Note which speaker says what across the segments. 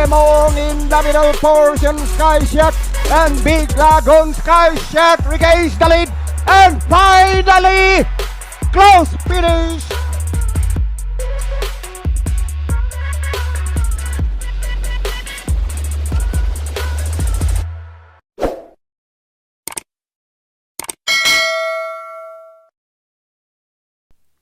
Speaker 1: Lemon in the middle portion, Skyshack and Big Lagoon. Skyshack regains the lead and finally close finish.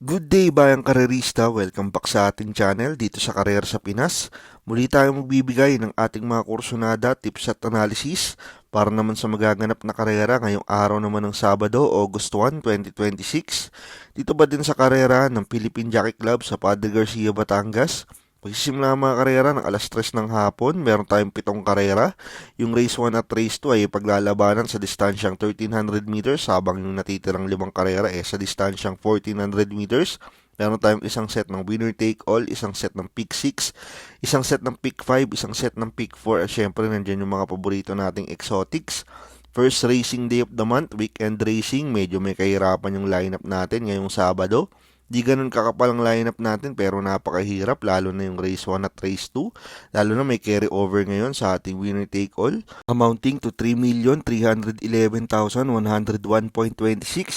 Speaker 2: Good day bayang karerista, welcome back sa ating channel dito sa Karera sa Pinas. Muli tayong magbibigay ng ating mga kursunada, tips at analysis para naman sa magaganap na karera ngayong araw naman ng Sabado, August 1, 2026. Dito ba din sa karera ng Philippine Jockey Club sa Padre Garcia, Batangas. Magsisimula ang mga karera ng alas 3 ng hapon, meron tayong 7 karera. Yung race 1 at race 2 ay paglalabanan sa distansyang 1300 meters habang yung natitirang 5 karera sa distansyang 1400 meters. Meron tayong isang set ng winner take all, isang set ng pick 6, isang set ng pick 5, isang set ng pick 4 at syempre nandyan yung mga paborito nating exotics. First racing day of the month, weekend racing, medyo may kahirapan yung lineup natin ngayong Sabado. Di ganun kakapal ang lineup natin pero napakahirap lalo na yung race 1 at race 2. Lalo na may carry over ngayon sa ating winner take all amounting to 3,311,101.26.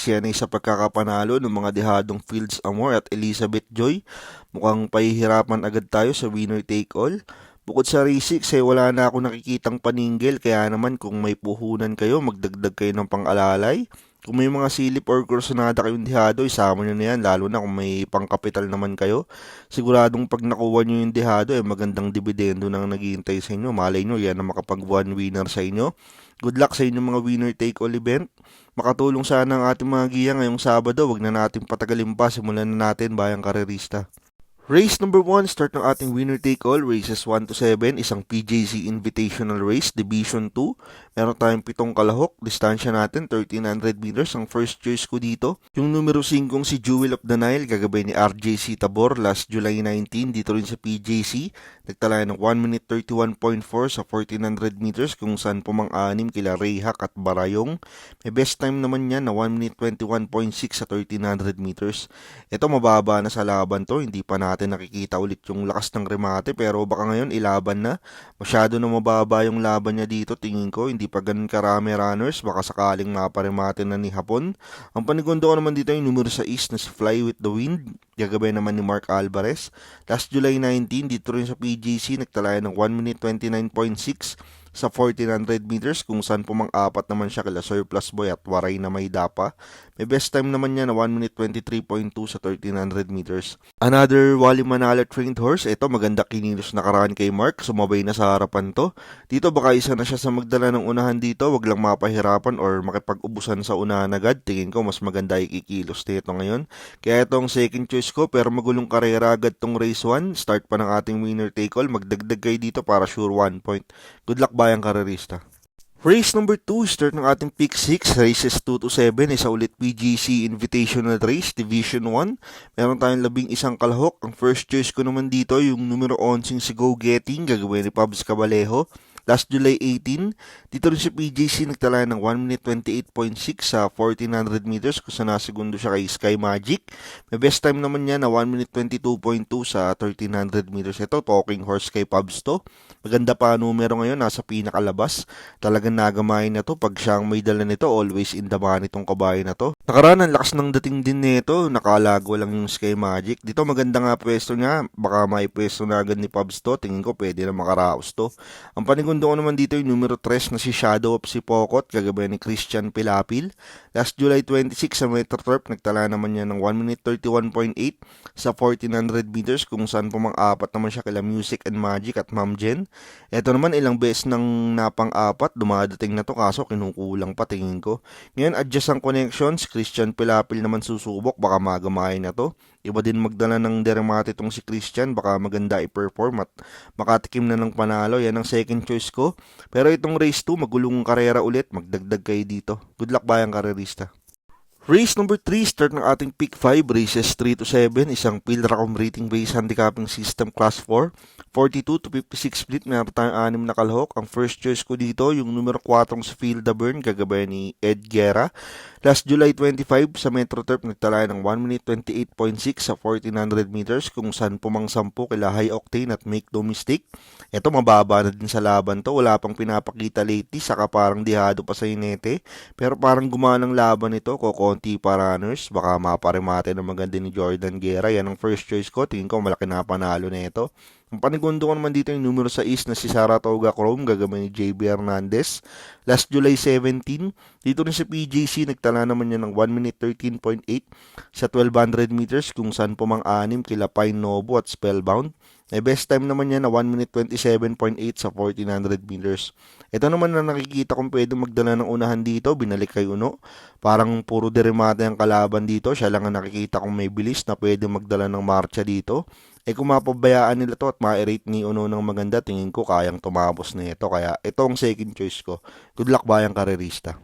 Speaker 2: Yan ay sa pagkakapanalo ng mga dehadong Fields Amor at Elizabeth Joy. Mukhang pahihirapan agad tayo sa winner take all. Bukod sa race 6 ay wala na ako nakikitang paninggil kaya naman kung may puhunan kayo magdagdag kayo ng pang-alalay. Kung may mga silip or kursunada kayong dehado, isama nyo na yan, lalo na kung may pangkapital naman kayo. Siguradong pag nakuha nyo yung dehado, magandang dividendo nang naghihintay sa inyo. Malay nyo, yan ang makapag-one winner sa inyo. Good luck sa inyong mga winner take all event. Makatulong sana ang ating mga giya ngayong Sabado. Wag na natin patagalin pa, simulan na natin bayang karerista. Race number 1, start ng ating winner take all, races 1 to 7, isang PJC Invitational Race, Division 2. Meron tayong 7 kalahok, distansya natin 1300 meters. Ang first choice ko dito, yung numero 5 si Jewel of the Nile, gagabay ni RJC Tabor last July 19, dito rin sa PJC. Nagtala ng 1 minute 31.4 sa 1400 meters kung saan pumang-anim kila Rayhak at Barayong. May best time naman yan na 1 minute 21.6 sa 1300 meters. Ito mababa na sa laban to, hindi pa natin nakikita ulit yung lakas ng remate pero baka ngayon ilaban na. Masyado na mababa yung laban niya dito, tingin ko hindi pa ganun karami runners, baka sakaling maparemate na ni Hapon. Ang panigundo ko naman dito yung numero 6 na si Fly with the Wind, gagabay naman ni Mark Alvarez. Last July 19, dito rin sa PGC, nagtalaya ng 1 minute 29.6 sa 1400 meters kung saan pumang-apat naman siya kila Surplus Boy at Waray na may dapa. May best time naman niya na 1 minute 23.2 sa 1300 meters. Another Wally Manalo trained horse. Ito maganda kinilos nakaraan kay Mark. Sumabay na sa harapan to. Dito baka isa na siya sa magdala ng unahan dito. Wag lang mapahirapan or makipag-ubusan sa unahan agad. Tingin ko mas maganda ikikilos dito ngayon. Kaya itong second choice ko pero magulong karera agad tong race 1. Start pa ng ating winner take all. Magdagdag kayo dito para sure 1 point. Good luck bayang karerista. Race number 2, start ng ating pick 6, races 2 to 7, isa ulit PGC Invitational Race, Division 1. Meron tayong 11 kalahok. Ang first choice ko naman dito, yung numero 11 si Go Getting, gagawin ni Pabs Cabalejo. Last July 18, dito rin si PJC nagtala ng 1 minute 28.6 sa 1400 meters kung saan nasegundo siya kay Sky Magic. May best time naman niya na 1 minute 22.2 sa 1300 meters. Ito, talking horse kay Pabs to. Maganda pa numero ngayon, nasa pinakalabas. Talagang nagamahin na to. Pag siyang may dala nito, always in the money itong kabayo na to. Nakaraan, ang lakas ng dating din nito. Nakalago lang yung Sky Magic. Dito maganda nga pwesto niya. Baka may pwesto na agad ni Pabs to. Tingin ko pwede na makaraos to. Ang panigundo ko naman dito yung numero 3 na si Shadow of Sipokot, gagabay ni Christian Pilapil. Last July 26 sa Metroturf, nagtala naman niya ng 1 minute 31.8 sa 1400 meters kung saan pumang-apat naman siya kila Music and Magic at Ma'am Jen. Ito naman ilang beses nang napang-apat, dumadating na to kaso kinukulang pa tingin ko. Ngayon adjust ang connections, Christian Pilapil naman susubok, baka magamahin na to. Iba din magdala ng dermate itong si Christian, baka maganda i-perform at makatikim na ng panalo. Yan ang second choice ko. Pero itong race 2, magulong karera ulit, magdagdag kayo dito. Good luck bayang karerista. Race number 3, start ng ating pick 5, races 3 to 7, isang Pilracom rating based handicapping system class 4, 42 to 56 split, meron tayong 6 na kalahok. Ang first choice ko dito, yung numero 4 si Phil Davern, gagabay ni Ed Guerra. Last July 25 sa Metro Turf, nagtala ng 1 minute 28.6 sa 1400 meters kung saan pumang-sampu kila High Octane at Make No Mistake. Ito mababa na din sa laban to, wala pang pinapakita lately, saka parang dihado pa sa inete. Pero parang gumanang laban ito, konti pa runners, baka maparemate ng maganda ni Jordan Guerra. Yan ang first choice ko, tingin ko malaki na panalo na ito. Ang panigundo ko naman dito yung numero 6 na si Saratoga Chrome, gagawin ni JB Hernandez. Last July 17, dito rin sa PJC, nagtala naman niya ng 1 minute 13.8 sa 1200 meters kung saan pumang-anim kila Pine Novo at Spellbound. Best time naman niya na 1 minute 27.8 sa 1400 meters. Ito naman na nakikita kong pwede magdala ng unahan dito, binalik kay Uno. Parang puro deremate ang kalaban dito, siya lang ang nakikita kong may bilis na pwede magdala ng marcha dito. Kung mapabayaan nila to at ma-rate ni Uno ng maganda, tingin ko kayang tumapos na ito. Kaya ito ang second choice ko. Good luck bayang karerista.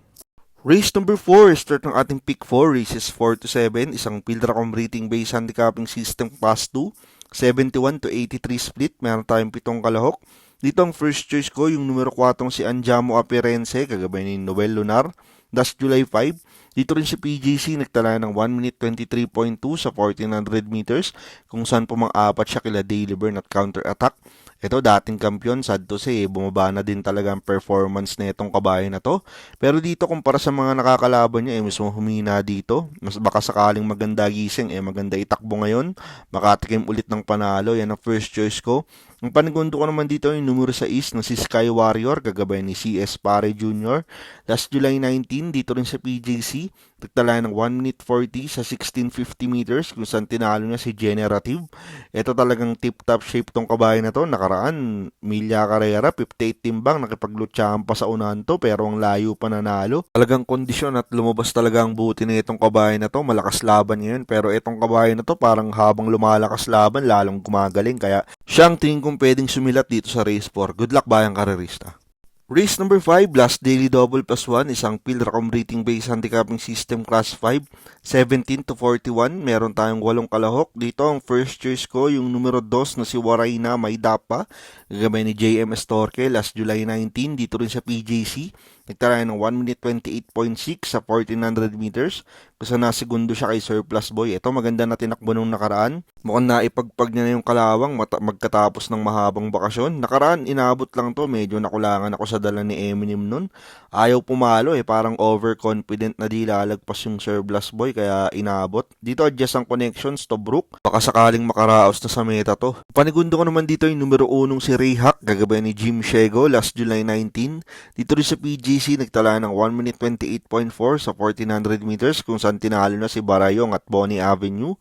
Speaker 2: Race number 4, start ng ating pick 4, races 4 to 7, isang Pilracom rating based handicapping system class 2, 71 to 83 split, meron tayong 7 kalahok. Dito ang first choice ko, yung numero 4 si Anjamo Aperense, kagabay ni Noel Lunar. Last July 5, dito rin si PJC, nagtala ng 1 minute 23.2 sa 1400 meters, kung saan pumang-apat siya kila Daily Burn at Counter Attack. Ito dating kampiyon, sad to say, bumaba na din talaga ang performance na itong kabayo na to. Pero dito kumpara sa mga nakakalaban niya, mismo humina dito. Mas baka sakaling maganda gising, maganda itakbo ngayon. Makatikim ulit ng panalo, yan ang first choice ko. Ang panigundo ko naman dito yung numero 6 na si Sky Warrior, gagabay ni CS Pare Jr. Last July 19, dito rin sa PJC, nagtala ng 1 minute 40 sa 1650 meters kung saan tinalo niya si Generative. Ito talagang tip-top shape tong kabayo na to. Nakaraan, Milya Carrera, 58 timbang, nakipaglutsahan pa sa unahan to pero ang layo pa nanalo. Talagang kondisyon at lumabas talaga ang buti na itong kabayo na to. Malakas laban ngayon pero itong kabayo na to parang habang lumalakas laban, lalong gumagaling. Kaya siyang tingin kung pwedeng sumilat dito sa race 4. Good luck bayang karerista. Race number 5, last daily double plus 1, isang Pilracom rating based handicapping system class 5, 17 to 41, meron tayong 8 kalahok. Dito ang first choice ko, yung numero 2 na si Warayna Maydapa, gagabay ni JM Estorque, last July 19, dito rin sa PJC. Nagtala ng 1 minute 28.6 sa 1400 meters. Kasi nasigundo siya kay Surplus Boy. Ito maganda na tinakbo nung nakaraan. Mukhang naipagpag niya na yung kalawang magkatapos ng mahabang bakasyon. Nakaraan, inabot lang to. Medyo nakulangan ako sa dala ni Eminem nun. Ayaw pumalo parang overconfident na di lalagpas yung Surplus Boy kaya inabot. Dito adjust ang connections to Brook. Baka sakaling makaraos na sa meta to. Panigundo ko naman dito yung numero 1 si Rayhack, gagabay ni Jim Shego, last July 19. Dito rin sa PGC, nagtala ng 1 minute 28.4 sa 1400 meters kung saan tinalo na si Barayong at Bonnie Avenue.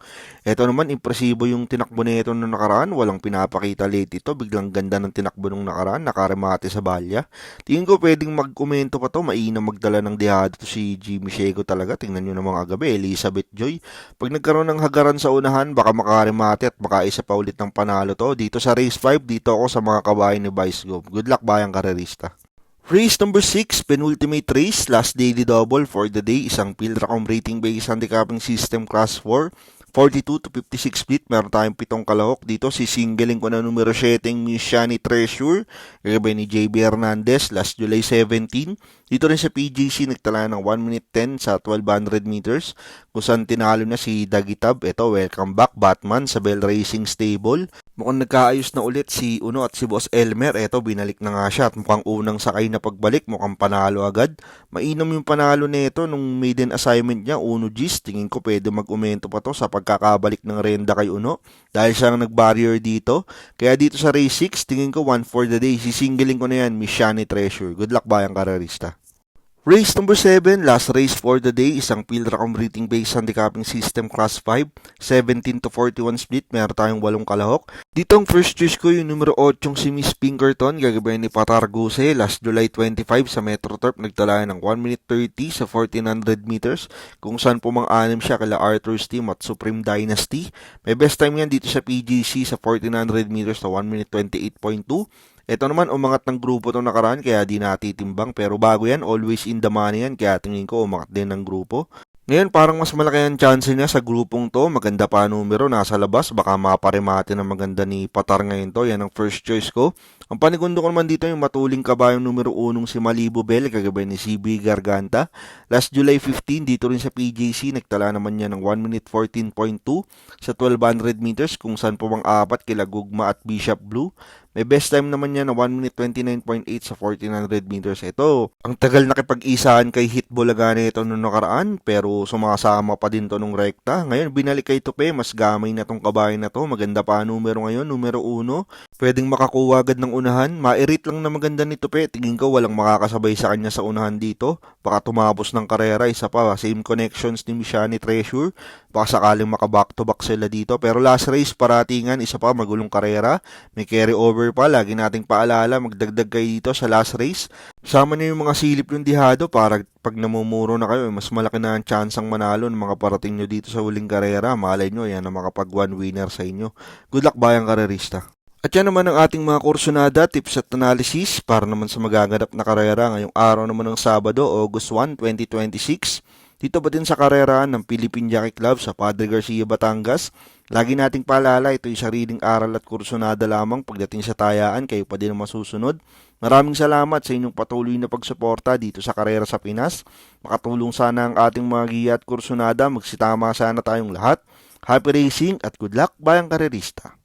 Speaker 2: Ito naman, impresibo yung tinakbo nito nung nakaraan. Walang pinapakita late ito. Biglang ganda ng tinakbo nung nakaraan. Nakaremate sa balya. Tingin ko pwedeng magkomento pa to. Mainam magdala ng dihado to si Jimmy Shego talaga. Tingnan nyo naman kagabi, Elizabeth Joy. Pag nagkaroon ng hagaran sa unahan, baka makaremate at baka isa pa ulit ng panalo to. Dito sa race 5, dito ako sa mga kabayan ni Vice Gov. Good luck bayang karerista. Race number 6, penultimate race, last daily double for the day, isang Pilracom rating based handicapping system class 4, 42 to 56 split, meron tayong 7 kalahok. Dito sisinggaling ko na numero 7 Miss Shani Treasure, gagabay ni JB Hernandez, last July 17. Dito rin sa PGC, nagtala ng 1 minute 10 sa 1200 meters, kung saan tinalo na si Dagitab. Ito, welcome back Batman sa Bell Racing Stable. Mukhang nagkaayos na ulit si Uno at si Boss Elmer. Ito, binalik na nga siya at mukhang unang sakay na pagbalik, mukhang panalo agad. Mainam yung panalo nito nung maiden assignment niya, Uno G's. Tingin ko pwede mag-umento pa to sa pagkakabalik ng renda kay Uno dahil siya ang nag-barrier dito. Kaya dito sa race 6, tingin ko 1 for the day. Sisinggaling ko na yan, Miss Shani Treasure. Good luck bayang karerista. Race number 7, last race for the day, isang Pilracom rating based handicapping system class 5, 17 to 41 split, meron tayong 8 kalahok. Dito ang first choice ko yung numero 8 si Miss Pinkerton, gagabay ni Patar Guse, last July 25 sa Metro Turf, nagtala ng 1 minute 30 sa 1400 meters, kung saan pumang-anim siya kala Arthur's Team at Supreme Dynasty. May best time yan dito sa PGC sa 1400 meters na 1 minute 28.2. Ito naman, umangat ng grupo itong nakaraan kaya di natitimbang. Pero bago yan, always in the money yan. Kaya tingin ko umangat din ng grupo. Ngayon parang mas malaki ang chance niya sa grupong to. Maganda pa ang numero, nasa labas. Baka maparemate ng maganda ni Patar ngayon to. Yan ang first choice ko. Ang panigundo ko naman dito yung matuling kabayong numero 1 si Malibu Bell, kagabay ni CB Garganta. Last July 15, dito rin sa PJC, nagtala naman niya ng 1 minute 14.2 sa 1200 meters kung saan pumang-apat kila Gugma at Bishop Blue. May best time naman niya na 1 minute 29.8 sa 1400 meters. Ito, ang tagal nakipag-isahan kay Hit Bolagane ito noong nakaraan, pero sumasama pa din to nung rekta. Ngayon, binalik kay Tupe, mas gamay na tong kabayan na to. Maganda pa ang numero ngayon, numero 1. Pwedeng makakuha agad ng unahan. Mairit lang na maganda ni Tupe. Tingin ko walang makakasabay sa kanya sa unahan dito. Baka tumapos ng karera. Isa pa, same connections ni Mishani Treasure. Baka sakaling maka-back-to-back sila dito. Pero last race, paratingan. Isa pa, magulong karera. May carry over pa. Lagi nating paalala, magdagdag kayo dito sa last race. Sama niyo yung mga silip yung dihado para pag namumuro na kayo, mas malaki na ang chance ang manalo ng mga parating nyo dito sa huling karera. Malay nyo, yan ang makapag one winner sa inyo. Good luck bayang karerista. At yan naman ang ating mga kursunada, tips at analysis para naman sa magaganap na karera ngayong araw naman ng Sabado, August 1, 2026. Dito ba din sa karerahan ng Philippine Jockey Club sa Padre Garcia, Batangas. Lagi nating paalala, ito'y sariling aral at kursunada lamang. Pagdating sa tayaan, kayo pa din ang masusunod. Maraming salamat sa inyong patuloy na pagsuporta dito sa Karera sa Pinas. Makatulong sana ang ating mga giya at kursunada. Magsitama sana tayong lahat. Happy racing at good luck bayang karerista.